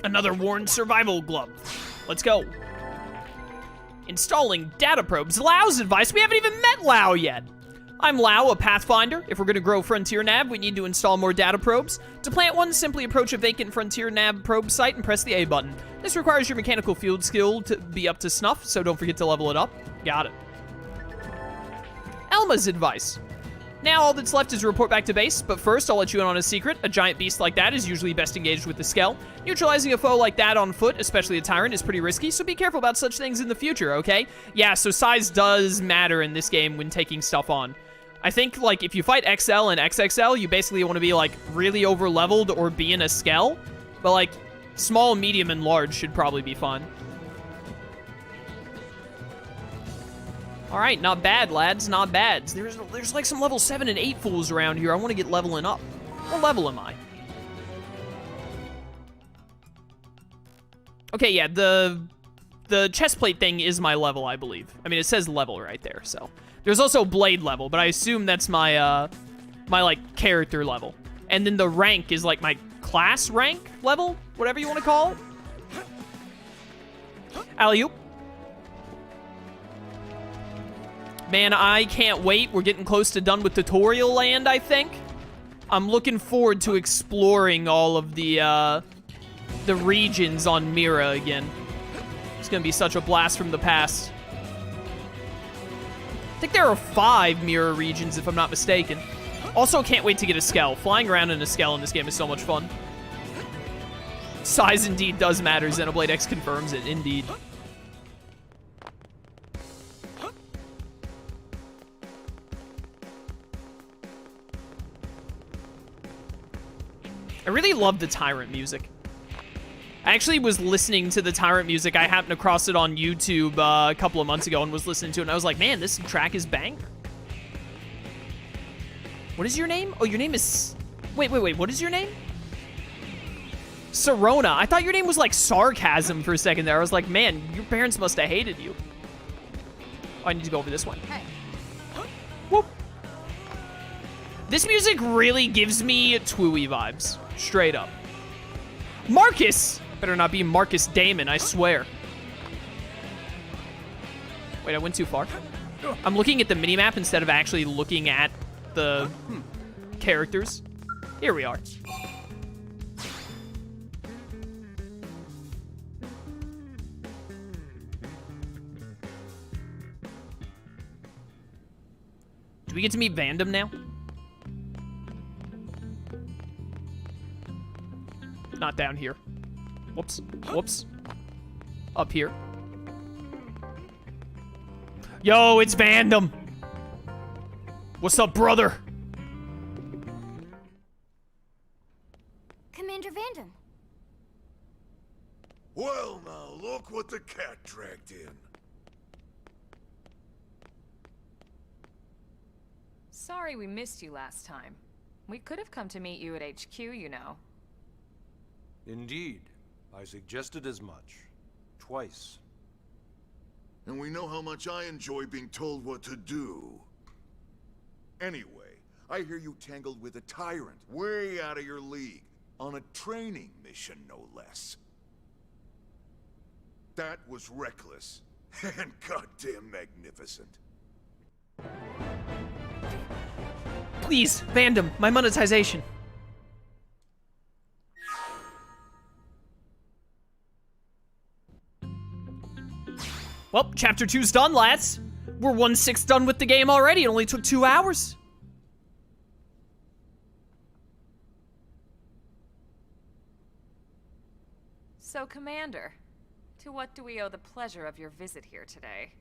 Another worn survival glove. Let's go. Installing data probes. Lau's advice. We haven't even met Lau yet. I'm Lau, a Pathfinder. If we're going to grow Frontier Nav, we need to install more data probes. To plant one, simply approach a vacant Frontier Nav probe site and press the A button. This requires your mechanical field skill to be up to snuff, so don't forget to level it up. Got it. Elma's advice. Now all that's left is to report back to base, but first I'll let you in on a secret. A giant beast like that is usually best engaged with the Skell. Neutralizing a foe like that on foot, especially a tyrant, is pretty risky, so be careful about such things in the future, okay? Yeah, so size does matter in this game when taking stuff on. I think, like, if you fight XL and XXL, you basically want to be, like, really over-leveled or be in a Skell. But, like, small, medium, and large should probably be fun. Alright, not bad, lads, not bad. There's like some level 7 and 8 fools around here. I want to get leveling up. What level am I? Okay, yeah, the chest plate thing is my level, I believe. I mean, it says level right there, so. There's also blade level, but I assume that's my, like, character level. And then the rank is, like, my class rank level? Whatever you want to call it. Alley-oop. Man, I can't wait. We're getting close to done with tutorial land, I think. I'm looking forward to exploring all of the regions on Mira again. It's gonna be such a blast from the past. I think there are 5 Mira regions, if I'm not mistaken. Also, can't wait to get a Skell. Flying around in a Skell in this game is so much fun. Size indeed does matter. Xenoblade X confirms it, indeed. I really love the Tyrant music. I actually was listening to the Tyrant music. I happened across it on YouTube a couple of months ago and was listening to it, and I was like, man, this track is banger. What is your name? Oh, your name is... Wait, what is your name? Serona. I thought your name was like Sarcasm for a second there. I was like, man, your parents must have hated you. Oh, I need to go over this one. Hey. Whoop. This music really gives me Twooey vibes. Straight up. Marcus! Better not be Marcus Damon, I swear. Wait, I went too far. I'm looking at the minimap instead of actually looking at the characters. Here we are. Do we get to meet Vandam now? Not down here. Whoops. Whoops. Up here. Yo, it's Vandam. What's up, brother? Commander Vandam. Well, now, look what the cat dragged in. Sorry we missed you last time. We could have come to meet you at HQ, you know. Indeed. I suggested as much. Twice. And we know how much I enjoy being told what to do. Anyway, I hear you tangled with a tyrant, way out of your league, on a training mission, no less. That was reckless, and goddamn magnificent. Please, Vandam, my monetization. Well, chapter 2's done, lads. We're 1/6 done with the game already. It only took 2 hours. So, Commander, to what do we owe the pleasure of your visit here today?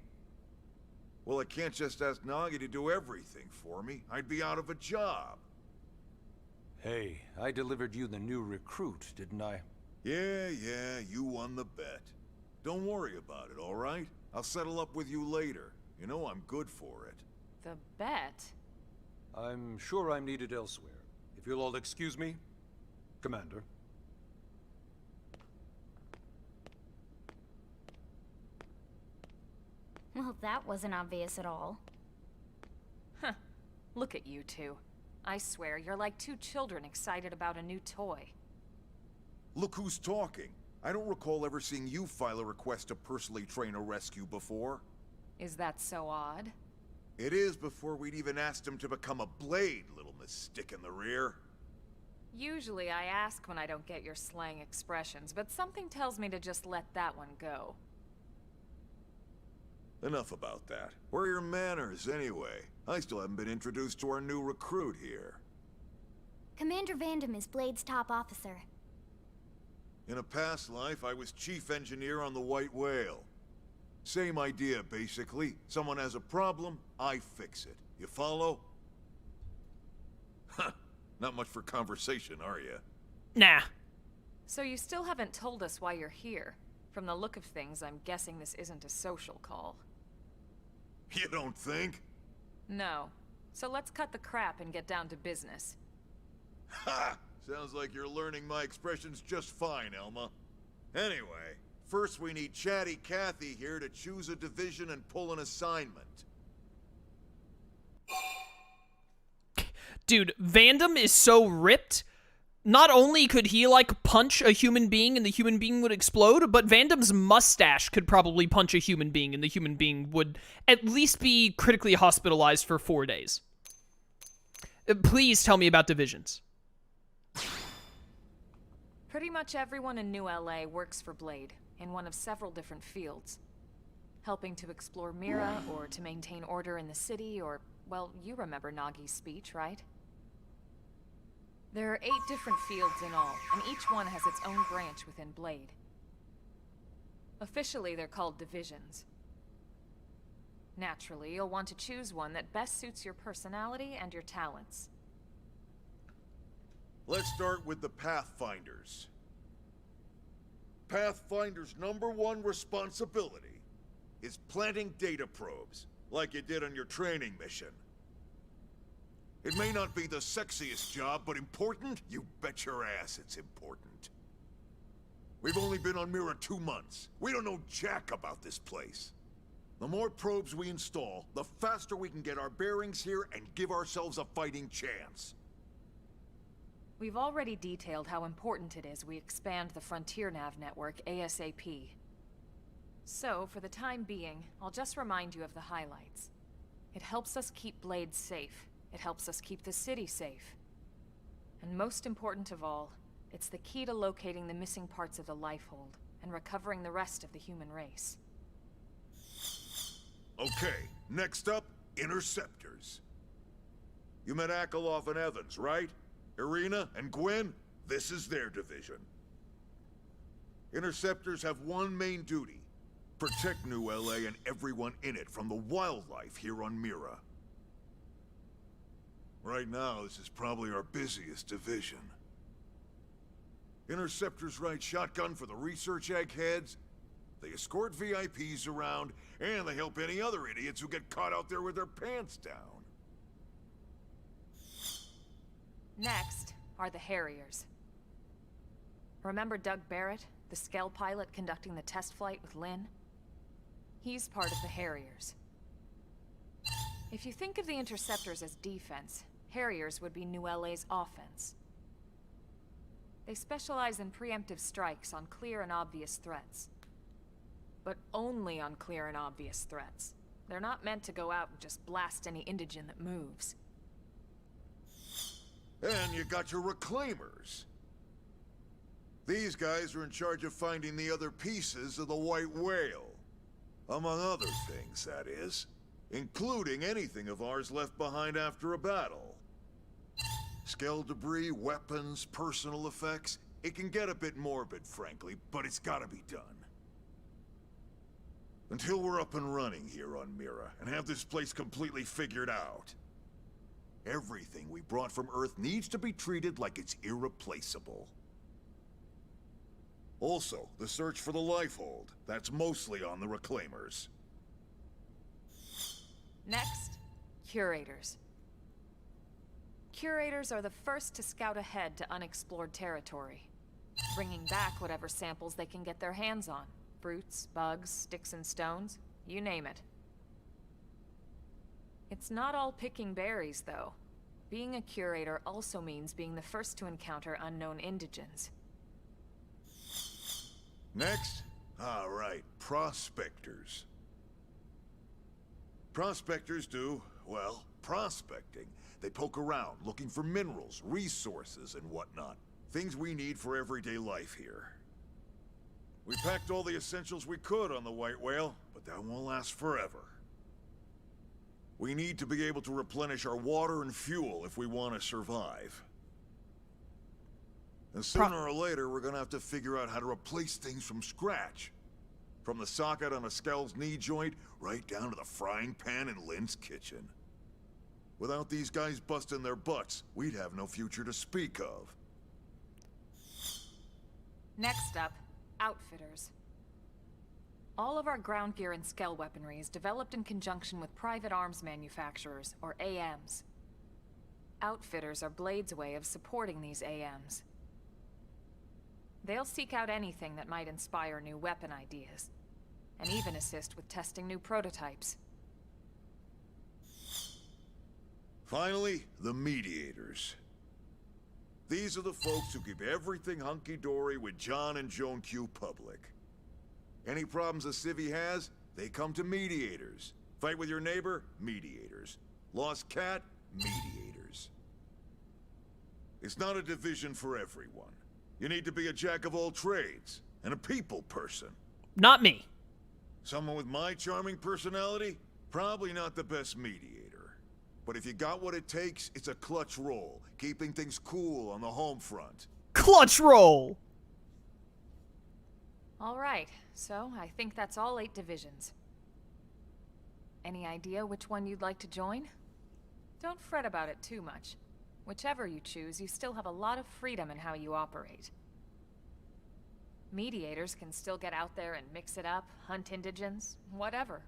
Well, I can't just ask Nagi to do everything for me. I'd be out of a job. Hey, I delivered you the new recruit, didn't I? Yeah, you won the bet. Don't worry about it, all right? I'll settle up with you later. You know I'm good for it. The bet? I'm sure I'm needed elsewhere. If you'll all excuse me, Commander. Well, that wasn't obvious at all. Huh. Look at you two. I swear, you're like two children excited about a new toy. Look who's talking. I don't recall ever seeing you file a request to personally train a rescue before. Is that so odd? It is before we'd even asked him to become a blade, little miss stick in the rear. Usually I ask when I don't get your slang expressions, but something tells me to just let that one go. Enough about that. Where are your manners, anyway? I still haven't been introduced to our new recruit here. Commander Vandam is Blade's top officer. In a past life, I was chief engineer on the White Whale. Same idea, basically. Someone has a problem, I fix it. You follow? Huh. Not much for conversation, are you? Nah. So you still haven't told us why you're here. From the look of things, I'm guessing this isn't a social call. You don't think? No. So let's cut the crap and get down to business. Ha! Sounds like you're learning my expressions just fine, Elma. Anyway, first we need Chatty Cathy here to choose a division and pull an assignment. Dude, Vandam is so ripped. Not only could he, like, punch a human being and the human being would explode, but Vandam's mustache could probably punch a human being and the human being would at least be critically hospitalized for 4 days. Please tell me about divisions. Pretty much everyone in New LA works for Blade, in one of several different fields. Helping to explore Mira, or to maintain order in the city, or, well, you remember Nagi's speech, right? There are 8 different fields in all, and each one has its own branch within Blade. Officially, they're called divisions. Naturally, you'll want to choose one that best suits your personality and your talents. Let's start with the Pathfinders. Pathfinder's #1 responsibility is planting data probes, like you did on your training mission. It may not be the sexiest job, but important? You bet your ass it's important. We've only been on Mira 2 months. We don't know jack about this place. The more probes we install, the faster we can get our bearings here and give ourselves a fighting chance. We've already detailed how important it is we expand the Frontier Nav network ASAP. So, for the time being, I'll just remind you of the highlights. It helps us keep Blade safe. It helps us keep the city safe. And most important of all, it's the key to locating the missing parts of the Lifehold and recovering the rest of the human race. Okay, next up, Interceptors. You met Akalov and Evans, right? Irina and Gwen? This is their division. Interceptors have one main duty: protect New LA and everyone in it from the wildlife here on Mira. Right now, this is probably our busiest division. Interceptors ride shotgun for the research eggheads, they escort VIPs around, and they help any other idiots who get caught out there with their pants down. Next are the Harriers. Remember Doug Barrett, the Skell pilot conducting the test flight with Lynn? He's part of the Harriers. If you think of the Interceptors as defense, Harriers would be New LA's offense. They specialize in preemptive strikes on clear and obvious threats. But only on clear and obvious threats. They're not meant to go out and just blast any indigen that moves. And you got your Reclaimers. These guys are in charge of finding the other pieces of the White Whale. Among other things, that is. Including anything of ours left behind after a battle. Skell debris, weapons, personal effects. It can get a bit morbid, frankly, but it's gotta be done. Until we're up and running here on Mira, and have this place completely figured out. Everything we brought from Earth needs to be treated like it's irreplaceable. Also, the search for the Lifehold. That's mostly on the Reclaimers. Next, Curators. Curators are the first to scout ahead to unexplored territory, bringing back whatever samples they can get their hands on. Fruits, bugs, sticks and stones, you name it. It's not all picking berries, though. Being a curator also means being the first to encounter unknown indigens. Next? All right, prospectors. Prospectors do, well, prospecting. They poke around, looking for minerals, resources, and whatnot. Things we need for everyday life here. We packed all the essentials we could on the White Whale, but that won't last forever. We need to be able to replenish our water and fuel if we want to survive. And sooner or later, we're gonna have to figure out how to replace things from scratch. From the socket on a Skell's knee joint, right down to the frying pan in Lynn's kitchen. Without these guys busting their butts, we'd have no future to speak of. Next up, outfitters. All of our ground gear and Skell weaponry is developed in conjunction with private arms manufacturers, or AMs. Outfitters are Blade's way of supporting these AMs. They'll seek out anything that might inspire new weapon ideas, and even assist with testing new prototypes. Finally, the mediators. These are the folks who keep everything hunky-dory with John and Joan Q public. Any problems a civvy has, they come to mediators. Fight with your neighbor? Mediators. Lost cat? Mediators. It's not a division for everyone. You need to be a jack of all trades, and a people person. Not me. Someone with my charming personality? Probably not the best mediator. But if you got what it takes, it's a clutch role, keeping things cool on the home front. Clutch roll! All right, so I think that's all 8 divisions. Any idea which one you'd like to join? Don't fret about it too much. Whichever you choose, you still have a lot of freedom in how you operate. Mediators can still get out there and mix it up, hunt indigents, whatever.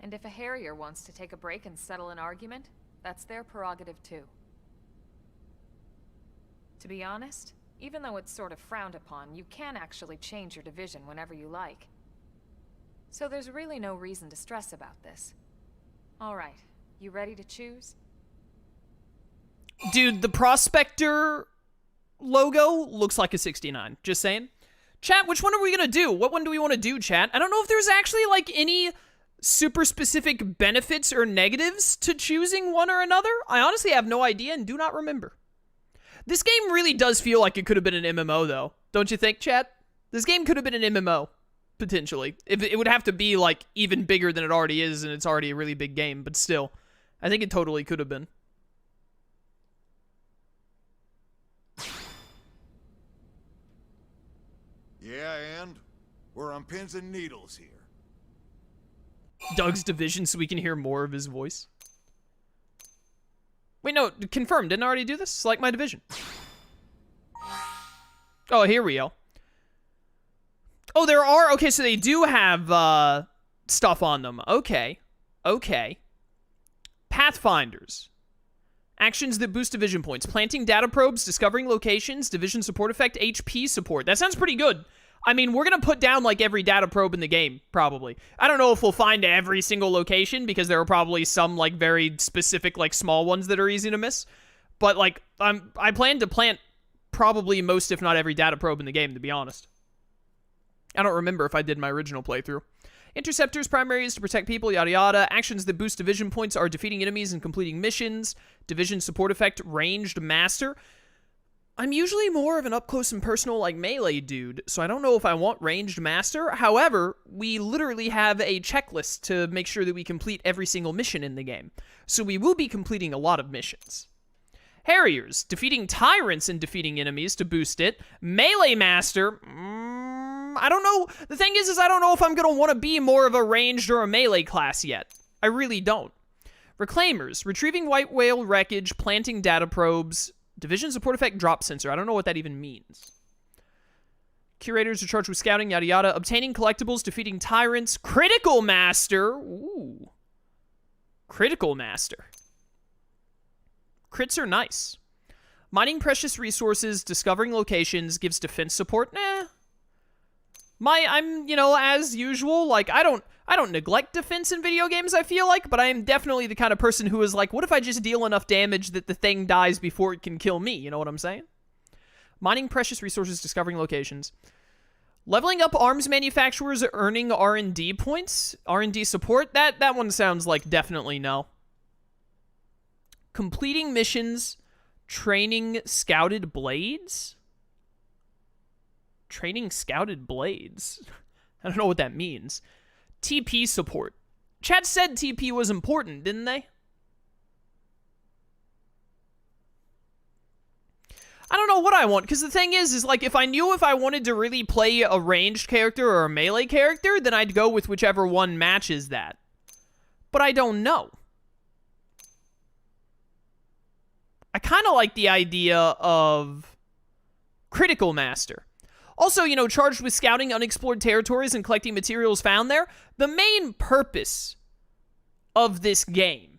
And if a Harrier wants to take a break and settle an argument, that's their prerogative too. To be honest, even though it's sort of frowned upon, you can actually change your division whenever you like. So there's really no reason to stress about this. All right, you ready to choose? Dude, the Prospector logo looks like a 69. Just saying. Chat, which one are we gonna do? What one do we want to do, chat? I don't know if there's actually, like, any super specific benefits or negatives to choosing one or another. I honestly have no idea and do not remember. This game really does feel like it could have been an MMO, though. Don't you think, chat? This game could have been an MMO, potentially. It would have to be, like, even bigger than it already is, and it's already a really big game, but still. I think it totally could have been. Yeah, and? We're on pins and needles here. Doug's division so we can hear more of his voice. Wait, no, confirmed. Didn't I already do this? Select my division. Oh, here we go. Oh, there are... Okay, so they do have stuff on them. Okay. Okay. Pathfinders. Actions that boost division points. Planting data probes, discovering locations, division support effect, HP support. That sounds pretty good. I mean, we're going to put down, like, every data probe in the game, probably. I don't know if we'll find every single location, because there are probably some, like, very specific, like, small ones that are easy to miss. But, like, I plan to plant probably most, if not every data probe in the game, to be honest. I don't remember if I did my original playthrough. Interceptors' primary is to protect people, yada yada. Actions that boost division points are defeating enemies and completing missions. Division support effect, ranged master. I'm usually more of an up-close and personal, like, melee dude, so I don't know if I want ranged master. However, we literally have a checklist to make sure that we complete every single mission in the game. So we will be completing a lot of missions. Harriers, defeating tyrants and defeating enemies to boost it. Melee master, I don't know. The thing is I don't know if I'm going to want to be more of a ranged or a melee class yet. I really don't. Reclaimers, retrieving white whale wreckage, planting data probes, division support effect drop sensor. I don't know what that even means. Curators are charged with scouting, yada yada. Obtaining collectibles, defeating tyrants. Critical master. Ooh. Critical master. Crits are nice. Mining precious resources, discovering locations, gives defense support. Nah. I'm, you know, as usual, like, I don't neglect defense in video games, I feel like, but I am definitely the kind of person who is like, what if I just deal enough damage that the thing dies before it can kill me? You know what I'm saying? Mining precious resources, discovering locations. Leveling up arms manufacturers earning R&D points? R&D support? That one sounds like definitely no. Completing missions, training scouted blades? Training scouted blades? I don't know what that means. TP support. Chat said TP was important, didn't they? I don't know what I want, because the thing is like, if I knew if I wanted to really play a ranged character or a melee character, then I'd go with whichever one matches that. But I don't know. I kind of like the idea of Critical Master. Also, you know, charged with scouting unexplored territories and collecting materials found there. The main purpose of this game,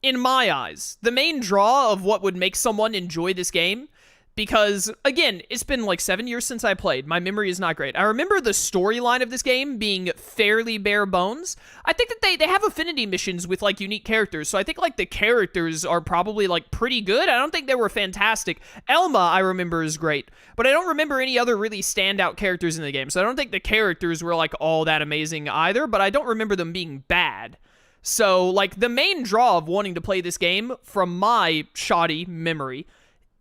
in my eyes, the main draw of what would make someone enjoy this game, because, again, it's been like 7 years since I played. My memory is not great. I remember the storyline of this game being fairly bare bones. I think that they have affinity missions with, like, unique characters, so I think, like, the characters are probably, like, pretty good. I don't think they were fantastic. Elma, I remember, is great, but I don't remember any other really standout characters in the game, so I don't think the characters were, like, all that amazing either, but I don't remember them being bad. So, like, the main draw of wanting to play this game, from my shoddy memory,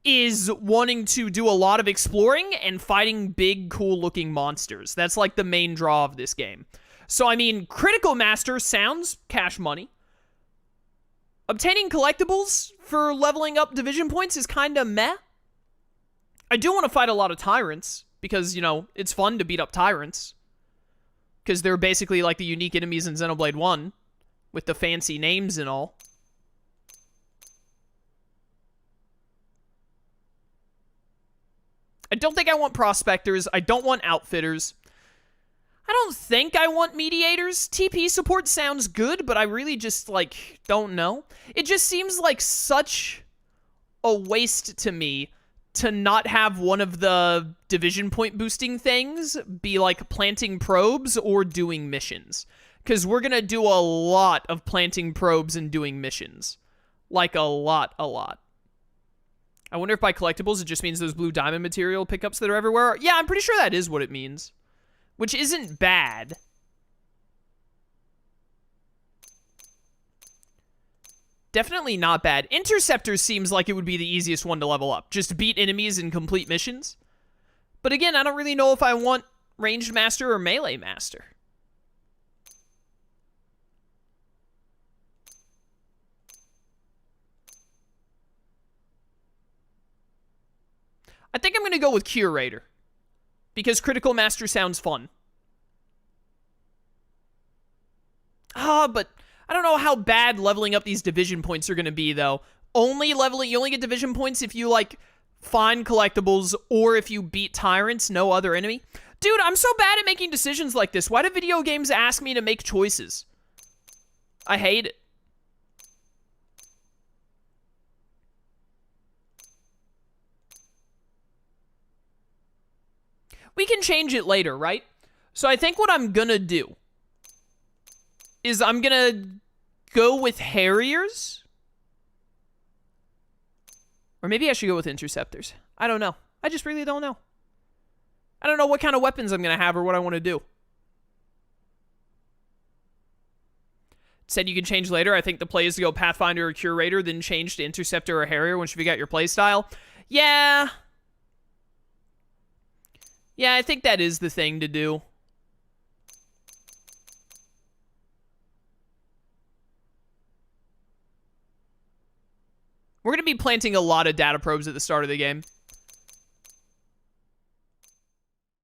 is wanting to do a lot of exploring and fighting big, cool-looking monsters. That's, like, the main draw of this game. So, I mean, Critical Master sounds cash money. Obtaining collectibles for leveling up division points is kind of meh. I do want to fight a lot of tyrants, because, you know, it's fun to beat up tyrants. Because they're basically, like, the unique enemies in Xenoblade 1, with the fancy names and all. I don't think I want prospectors. I don't want outfitters. I don't think I want mediators. TP support sounds good, but I really just, like, don't know. It just seems like such a waste to me to not have one of the division point boosting things be, like, planting probes or doing missions. Because we're going to do a lot of planting probes and doing missions. Like, a lot. I wonder if by collectibles it just means those blue diamond material pickups that are everywhere. Yeah, I'm pretty sure that is what it means. Which isn't bad. Definitely not bad. Interceptors seems like it would be the easiest one to level up. Just beat enemies and complete missions. But again, I don't really know if I want Ranged Master or Melee Master. I think I'm going to go with Curator, because Critical Master sounds fun. But I don't know how bad leveling up these division points are going to be, though. You only get division points if you, like, find collectibles or if you beat tyrants, no other enemy. Dude, I'm so bad at making decisions like this. Why do video games ask me to make choices? I hate it. We can change it later, right? So I think what I'm gonna do is I'm gonna go with Harriers. Or maybe I should go with Interceptors. I don't know. I just really don't know. I don't know what kind of weapons I'm gonna have or what I want to do. It said you can change later. I think the play is to go Pathfinder or Curator, then change to Interceptor or Harrier once you figure out your playstyle. Yeah. Yeah, I think that is the thing to do. We're going to be planting a lot of data probes at the start of the game.